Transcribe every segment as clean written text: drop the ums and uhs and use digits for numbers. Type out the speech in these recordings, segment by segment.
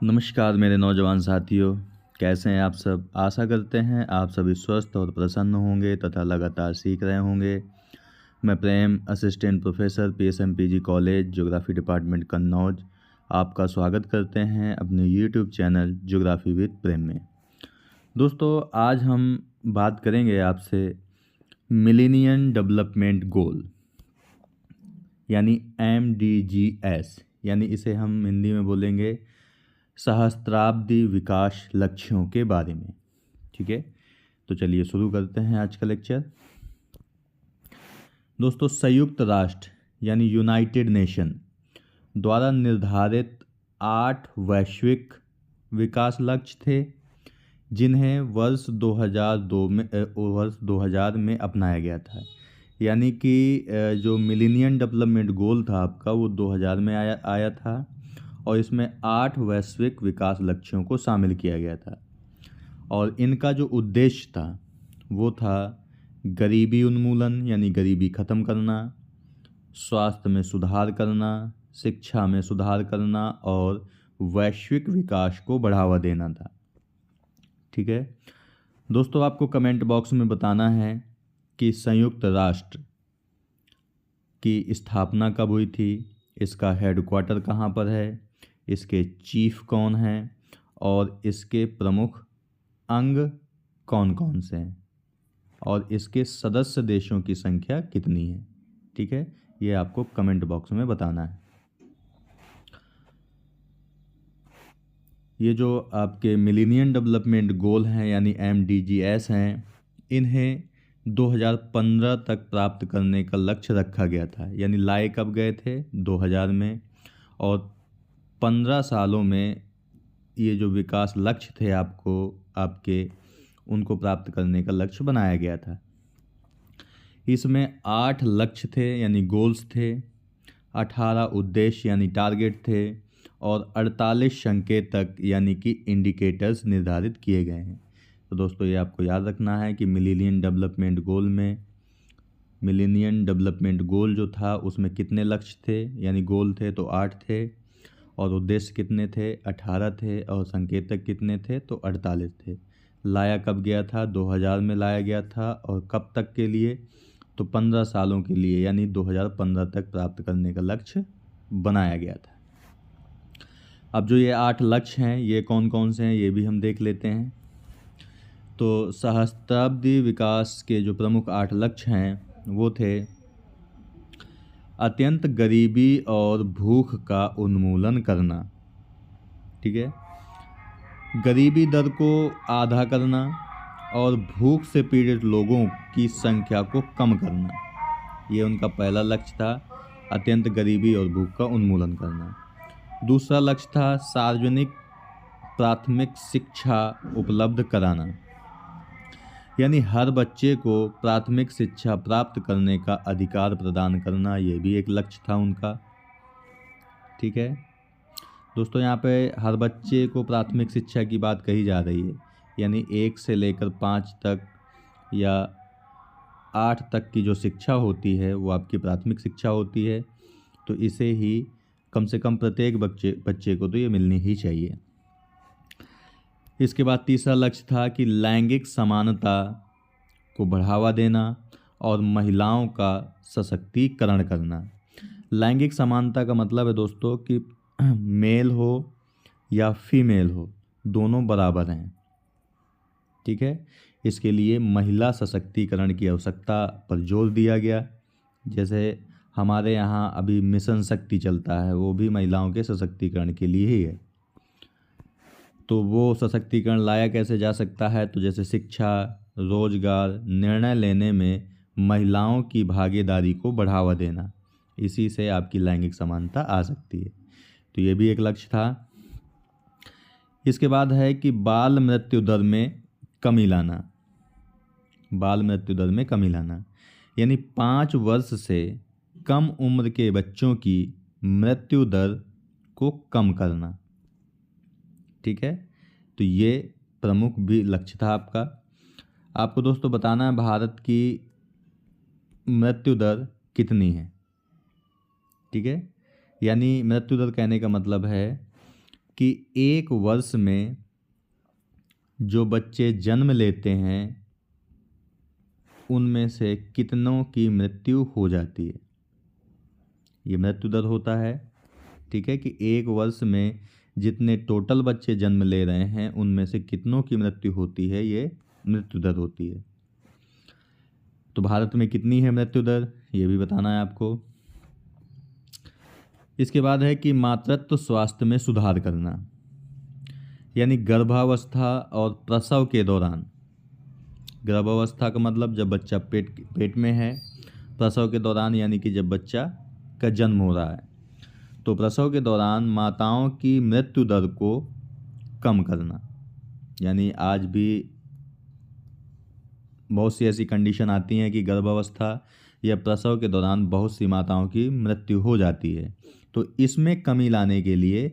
नमस्कार मेरे नौजवान साथियों, कैसे हैं आप सब। आशा करते हैं आप सभी स्वस्थ और प्रसन्न होंगे तथा लगातार सीख रहे होंगे। मैं Prem, assistant professor PSMPG college geography department Kannauj, आपका स्वागत करते हैं अपने YouTube channel geography with Prem में। दोस्तों, आज हम बात करेंगे आपसे मिलेनियम डेवलपमेंट गोल यानी MDGs, यानी इसे हम हिंदी में बोलेंगे सहस्त्राब्दी विकास लक्ष्यों के बारे में। ठीक है, तो चलिए शुरू करते हैं आज का लेक्चर। दोस्तों, संयुक्त राष्ट्र यानी यूनाइटेड नेशन द्वारा निर्धारित 8 वैश्विक विकास लक्ष्य थे, जिन्हें वर्ष 2000 में अपनाया गया था। यानी कि जो मिलेनियम डेवलपमेंट गोल था आपका, वो 2000 में आया था और इसमें 8 वैश्विक विकास लक्ष्यों को शामिल किया गया था। और इनका जो उद्देश्य था वो था गरीबी उन्मूलन यानी गरीबी ख़त्म करना, स्वास्थ्य में सुधार करना, शिक्षा में सुधार करना और वैश्विक विकास को बढ़ावा देना था। ठीक है दोस्तों, आपको कमेंट बॉक्स में बताना है कि संयुक्त राष्ट्र की स्थापना कब हुई थी, इसका हेडक्वार्टर कहाँ पर है, इसके चीफ कौन हैं और इसके प्रमुख अंग कौन कौन से हैं और इसके सदस्य देशों की संख्या कितनी है। ठीक है, ये आपको कमेंट बॉक्स में बताना है। ये जो आपके मिलेनियम डेवलपमेंट गोल हैं यानी MDGs हैं, इन्हें 2015 तक प्राप्त करने का लक्ष्य रखा गया था। यानी लाए कब गए थे, 2000 में, और 15 सालों में ये जो विकास लक्ष्य थे आपके उनको प्राप्त करने का लक्ष्य बनाया गया था। इसमें 8 लक्ष्य थे यानी गोल्स थे, 18 उद्देश्य यानी टारगेट थे और 48 संकेतक यानी कि इंडिकेटर्स निर्धारित किए गए हैं। तो दोस्तों, ये आपको याद रखना है कि मिलेनियम डेवलपमेंट गोल जो था उसमें कितने लक्ष्य थे, यानी गोल थे तो 8 थे और उद्देश्य कितने थे, 18 थे और संकेतक कितने थे, तो 48 थे। लाया कब गया था, 2000 में लाया गया था और कब तक के लिए, तो 15 सालों के लिए, यानी 2015 तक प्राप्त करने का लक्ष्य बनाया गया था। अब जो ये 8 लक्ष्य हैं ये कौन कौन से हैं ये भी हम देख लेते हैं। तो सहस्त्राब्दी विकास के जो प्रमुख 8 लक्ष्य हैं वो थे अत्यंत गरीबी और भूख का उन्मूलन करना। ठीक है, गरीबी दर को आधा करना और भूख से पीड़ित लोगों की संख्या को कम करना, ये उनका पहला लक्ष्य था, अत्यंत गरीबी और भूख का उन्मूलन करना। दूसरा लक्ष्य था सार्वजनिक प्राथमिक शिक्षा उपलब्ध कराना, यानी हर बच्चे को प्राथमिक शिक्षा प्राप्त करने का अधिकार प्रदान करना, ये भी एक लक्ष्य था उनका। ठीक है दोस्तों, यहाँ पे हर बच्चे को प्राथमिक शिक्षा की बात कही जा रही है, यानी 1 से लेकर 5 तक या 8 तक की जो शिक्षा होती है वो आपकी प्राथमिक शिक्षा होती है। तो इसे ही कम से कम प्रत्येक बच्चे को तो ये मिलनी ही चाहिए। इसके बाद तीसरा लक्ष्य था कि लैंगिक समानता को बढ़ावा देना और महिलाओं का सशक्तिकरण करना। लैंगिक समानता का मतलब है दोस्तों कि मेल हो या फीमेल हो, दोनों बराबर हैं। ठीक है, इसके लिए महिला सशक्तिकरण की आवश्यकता पर जोर दिया गया। जैसे हमारे यहाँ अभी मिशन शक्ति चलता है, वो भी महिलाओं के सशक्तिकरण के लिए ही है। तो वो सशक्तिकरण लाया कैसे जा सकता है, तो जैसे शिक्षा, रोजगार, निर्णय लेने में महिलाओं की भागीदारी को बढ़ावा देना, इसी से आपकी लैंगिक समानता आ सकती है। तो ये भी एक लक्ष्य था। इसके बाद है कि बाल मृत्यु दर में कमी लाना। बाल मृत्यु दर में कमी लाना यानी 5 वर्ष से कम उम्र के बच्चों की मृत्यु दर को कम करना। ठीक है, तो ये प्रमुख भी लक्ष्य था आपका। आपको दोस्तों बताना है भारत की मृत्यु दर कितनी है। ठीक है, यानी मृत्यु दर कहने का मतलब है कि एक वर्ष में जो बच्चे जन्म लेते हैं उनमें से कितनों की मृत्यु हो जाती है। ये मृत्यु दर होता है, ठीक है, कि एक वर्ष में जितने टोटल बच्चे जन्म ले रहे हैं उनमें से कितनों की मृत्यु होती है, ये मृत्यु दर होती है। तो भारत में कितनी है मृत्यु दर, ये भी बताना है आपको। इसके बाद है कि मातृत्व स्वास्थ्य में सुधार करना, यानी गर्भावस्था और प्रसव के दौरान। गर्भावस्था का मतलब जब बच्चा पेट में है, प्रसव के दौरान यानी कि जब बच्चा का जन्म हो रहा है। तो प्रसव के दौरान माताओं की मृत्यु दर को कम करना, यानी आज भी बहुत सी ऐसी कंडीशन आती हैं कि गर्भावस्था या प्रसव के दौरान बहुत सी माताओं की मृत्यु हो जाती है। तो इसमें कमी लाने के लिए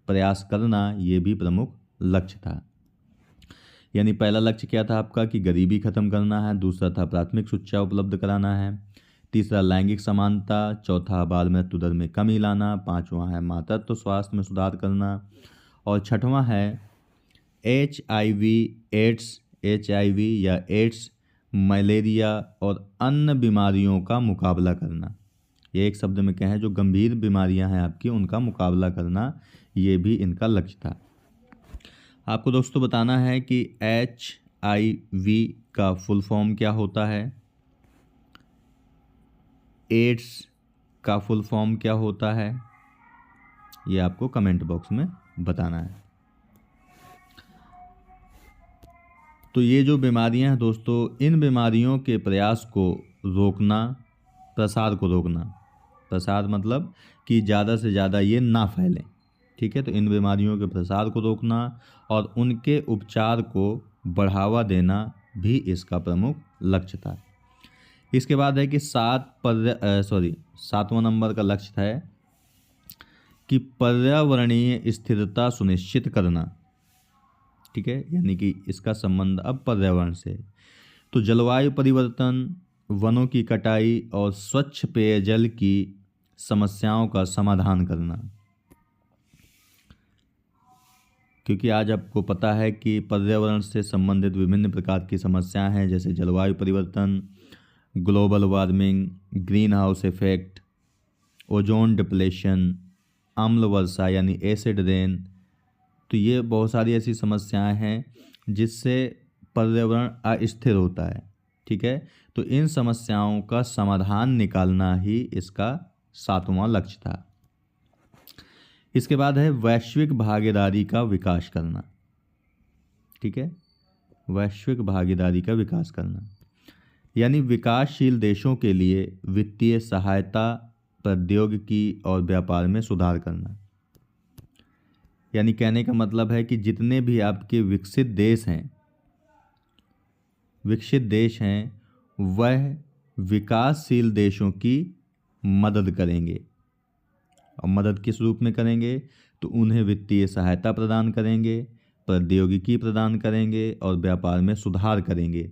प्रयास करना ये भी प्रमुख लक्ष्य था। यानी पहला लक्ष्य क्या था आपका कि गरीबी खत्म करना है, दूसरा था प्राथमिक शिक्षा उपलब्ध कराना है, तीसरा लैंगिक समानता, चौथा बाल मृत्यु दर में कमी लाना, पांचवा है मातृत्व स्वास्थ्य में सुधार करना, और छठवां है HIV या एड्स, मलेरिया और अन्य बीमारियों का मुकाबला करना। ये एक शब्द में कहें जो गंभीर बीमारियां हैं आपकी उनका मुकाबला करना, ये भी इनका लक्ष्य था। आपको दोस्तों बताना है कि HIV का फुल फॉर्म क्या होता है, एड्स का फुल फॉर्म क्या होता है, ये आपको कमेंट बॉक्स में बताना है। तो ये जो बीमारियां हैं दोस्तों, इन बीमारियों के प्रयास को रोकना, प्रसार को रोकना, प्रसार मतलब कि ज़्यादा से ज़्यादा ये ना फैलें, ठीक है। तो इन बीमारियों के प्रसार को रोकना और उनके उपचार को बढ़ावा देना भी इसका प्रमुख लक्ष्य था। इसके बाद है कि सातवां नंबर का लक्ष्य है कि पर्यावरणीय स्थिरता सुनिश्चित करना, ठीक है, यानी कि इसका संबंध अब पर्यावरण से। तो जलवायु परिवर्तन, वनों की कटाई और स्वच्छ पेयजल की समस्याओं का समाधान करना, क्योंकि आज आपको पता है कि पर्यावरण से संबंधित विभिन्न प्रकार की समस्याएं हैं, जैसे जलवायु परिवर्तन, global warming, green house effect, ozone depletion, अम्ल वर्षा यानी एसिड रेन। तो ये बहुत सारी ऐसी समस्याएं हैं जिससे पर्यावरण अस्थिर होता है, ठीक है। तो इन समस्याओं का समाधान निकालना ही इसका सातवां लक्ष्य था। इसके बाद है वैश्विक भागीदारी का विकास करना, ठीक है, वैश्विक भागीदारी का विकास करना, यानी विकासशील देशों के लिए वित्तीय सहायता, प्रौद्योगिकी और व्यापार में सुधार करना। यानी कहने का मतलब है कि जितने भी आपके विकसित देश हैं वह विकासशील देशों की मदद करेंगे। और मदद किस रूप में करेंगे, तो उन्हें वित्तीय सहायता प्रदान करेंगे, प्रौद्योगिकी प्रदान करेंगे और व्यापार में सुधार करेंगे,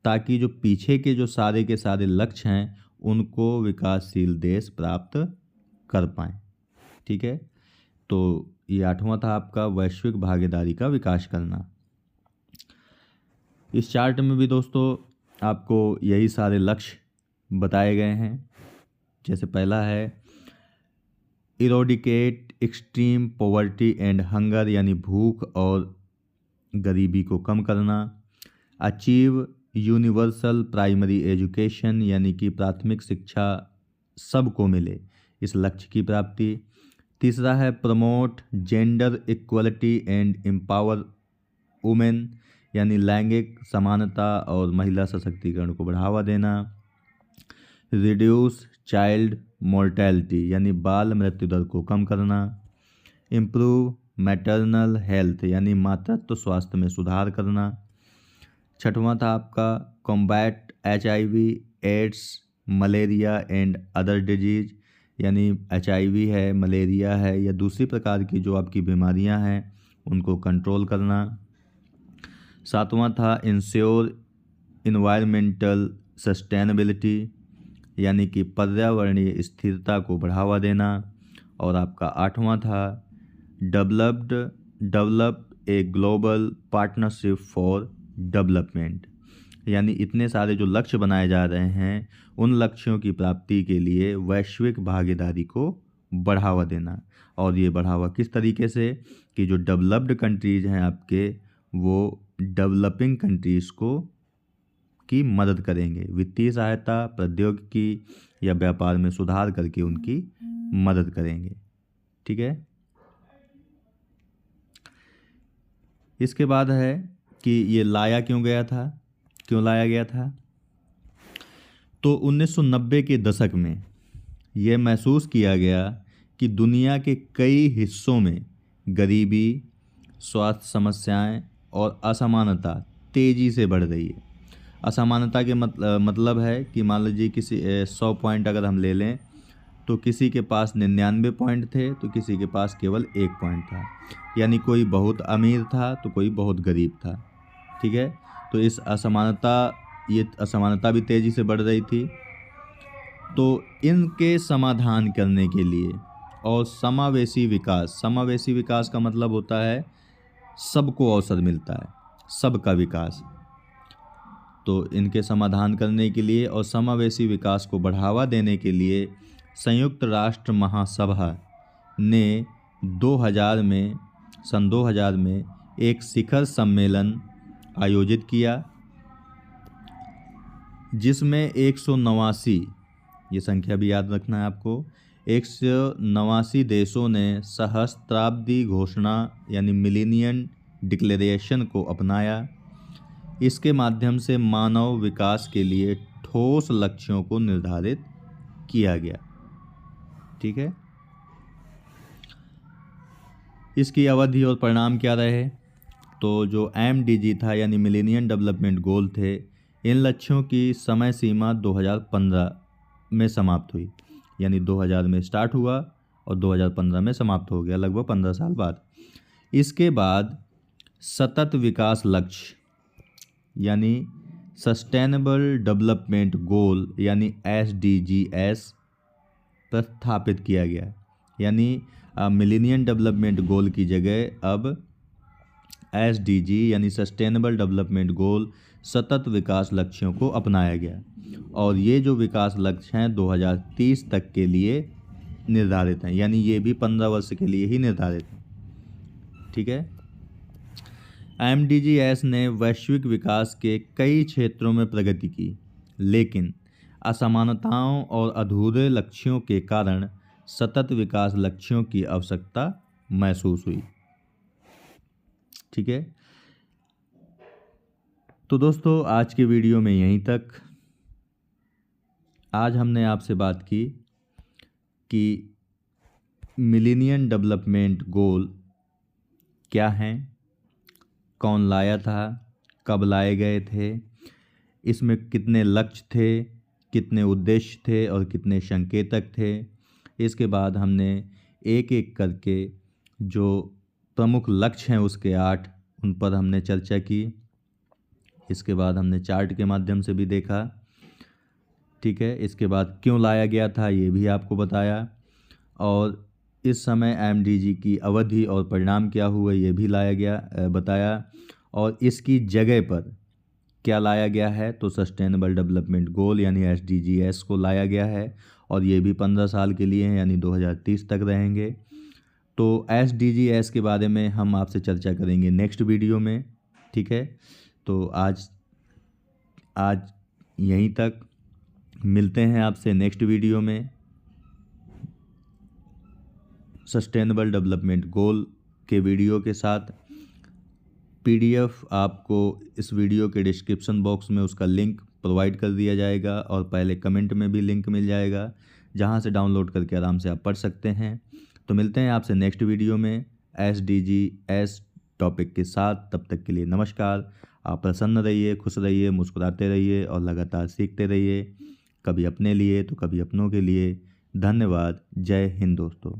ताकि जो पीछे के जो सारे के सारे लक्ष्य हैं उनको विकासशील देश प्राप्त कर पाएँ, ठीक है। तो ये आठवां था आपका वैश्विक भागीदारी का विकास करना। इस चार्ट में भी दोस्तों आपको यही सारे लक्ष्य बताए गए हैं। जैसे पहला है इरोडिकेट एक्सट्रीम पॉवर्टी एंड हंगर, यानी भूख और गरीबी को कम करना। अचीव यूनिवर्सल प्राइमरी एजुकेशन, यानी कि प्राथमिक शिक्षा सबको मिले, इस लक्ष्य की प्राप्ति। तीसरा है promote gender equality and empower women, यानी लैंगिक समानता और महिला सशक्तिकरण को बढ़ावा देना। रिड्यूस चाइल्ड मोर्टेलिटी, यानी बाल मृत्यु दर को कम करना। इम्प्रूव मैटरनल हेल्थ, यानी मातृत्व स्वास्थ्य में सुधार करना। छठवां था आपका combat HIV, AIDS, malaria and other disease, यानी HIV है, मलेरिया है या दूसरी प्रकार की जो आपकी बीमारियां हैं उनको कंट्रोल करना। सातवां था इंश्योर इन्वायरमेंटल सस्टेनेबिलिटी, यानी कि पर्यावरणीय स्थिरता को बढ़ावा देना। और आपका आठवां था develop a global partnership for development, यानी इतने सारे जो लक्ष्य बनाए जा रहे हैं उन लक्ष्यों की प्राप्ति के लिए वैश्विक भागीदारी को बढ़ावा देना। और ये बढ़ावा किस तरीके से कि जो डेवलप्ड कंट्रीज़ हैं आपके, वो डेवलपिंग कंट्रीज़ को की मदद करेंगे, वित्तीय सहायता, प्रौद्योगिकी या व्यापार में सुधार करके उनकी मदद करेंगे। ठीक है। इसके बाद है कि ये लाया क्यों लाया गया था। तो 1990 के दशक में ये महसूस किया गया कि दुनिया के कई हिस्सों में गरीबी, स्वास्थ्य समस्याएं और असमानता तेज़ी से बढ़ रही है। असमानता के मतलब है कि मान लीजिए किसी 100 पॉइंट अगर हम ले लें तो किसी के पास 99 पॉइंट थे तो किसी के पास केवल 1 पॉइंट था, यानी कोई बहुत अमीर था तो कोई बहुत गरीब था। ठीक है। तो ये असमानता भी तेज़ी से बढ़ रही थी। तो इनके समाधान करने के लिए और समावेशी विकास का मतलब होता है सबको अवसर मिलता है, सबका विकास। तो इनके समाधान करने के लिए और समावेशी विकास को बढ़ावा देने के लिए संयुक्त राष्ट्र महासभा ने सन 2000 में एक शिखर सम्मेलन आयोजित किया, जिसमें 189, ये संख्या भी याद रखना है आपको, 189 देशों ने सहस्त्राब्दी घोषणा यानी मिलेनियम डिक्लेरेशन को अपनाया। इसके माध्यम से मानव विकास के लिए ठोस लक्ष्यों को निर्धारित किया गया। ठीक है। इसकी अवधि और परिणाम क्या रहे। तो जो MDG था यानी मिलेनियम डेवलपमेंट गोल थे, इन लक्ष्यों की समय सीमा 2015 में समाप्त हुई, यानी 2000 में स्टार्ट हुआ और 2015 में समाप्त हो गया, लगभग 15 साल बाद। इसके बाद सतत विकास लक्ष्य यानी सस्टेनेबल डेवलपमेंट गोल यानी SDGs प्रस्थापित किया गया, यानी मिलेनियम डेवलपमेंट गोल की जगह अब SDG यानी सस्टेनेबल डेवलपमेंट गोल सतत विकास लक्ष्यों को अपनाया गया। और ये जो विकास लक्ष्य हैं 2030 तक के लिए निर्धारित हैं, यानी ये भी 15 वर्ष के लिए ही निर्धारित हैं। ठीक है। MDGs ने वैश्विक विकास के कई क्षेत्रों में प्रगति की, लेकिन असमानताओं और अधूरे लक्ष्यों के कारण सतत विकास लक्ष्यों की आवश्यकता महसूस हुई। ठीक है। तो दोस्तों आज के वीडियो में यहीं तक। आज हमने आपसे बात की कि मिलेनियम डेवलपमेंट गोल क्या हैं, कौन लाया था, कब लाए गए थे, इसमें कितने लक्ष्य थे, कितने उद्देश्य थे और कितने संकेतक थे। इसके बाद हमने एक एक करके जो प्रमुख लक्ष्य हैं उसके 8, उन पर हमने चर्चा की। इसके बाद हमने चार्ट के माध्यम से भी देखा। ठीक है। इसके बाद क्यों लाया गया था ये भी आपको बताया, और इस समय MDG की अवधि और परिणाम क्या हुए ये भी बताया, और इसकी जगह पर क्या लाया गया है। तो सस्टेनेबल डेवलपमेंट गोल यानी SDGs को लाया गया है, और ये भी 15 साल के लिए हैं, यानी 2030 तक रहेंगे। तो SDGs के बारे में हम आपसे चर्चा करेंगे नेक्स्ट वीडियो में। ठीक है। तो आज यहीं तक, मिलते हैं आपसे नेक्स्ट वीडियो में सस्टेनेबल डेवलपमेंट गोल के वीडियो के साथ। PDF आपको इस वीडियो के डिस्क्रिप्शन बॉक्स में उसका लिंक प्रोवाइड कर दिया जाएगा, और पहले कमेंट में भी लिंक मिल जाएगा, जहां से डाउनलोड करके आराम से आप पढ़ सकते हैं। तो मिलते हैं आपसे नेक्स्ट वीडियो में SDGs टॉपिक के साथ। तब तक के लिए नमस्कार। आप प्रसन्न रहिए, खुश रहिए, मुस्कुराते रहिए और लगातार सीखते रहिए, कभी अपने लिए तो कभी अपनों के लिए। धन्यवाद। जय हिंद दोस्तों।